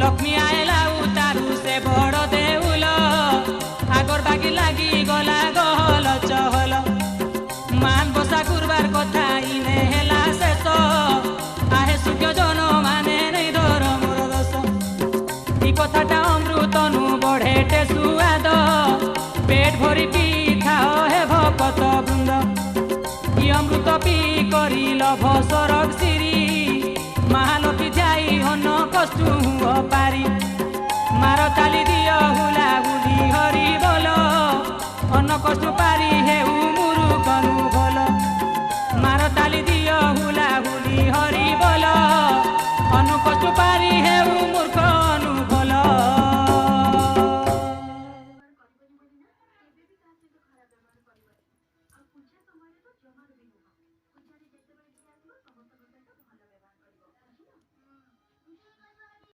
लक्ष्मी आएला उतारू से बड़ देउल आगर बागी लागी गला गहल चहल मान बसा गुरबार कथा इने हेला शेष आहे सूर्य जन माने नहीं धर मोर दस ई कथाटा अमृतनु बढ़ेटे सुआद पेट भरी पी खाओ हे भक्त वृंद ई अमृत पी करी लभ सरग सिरी महालक्ष्मी जाई हन कस्तु पारी मार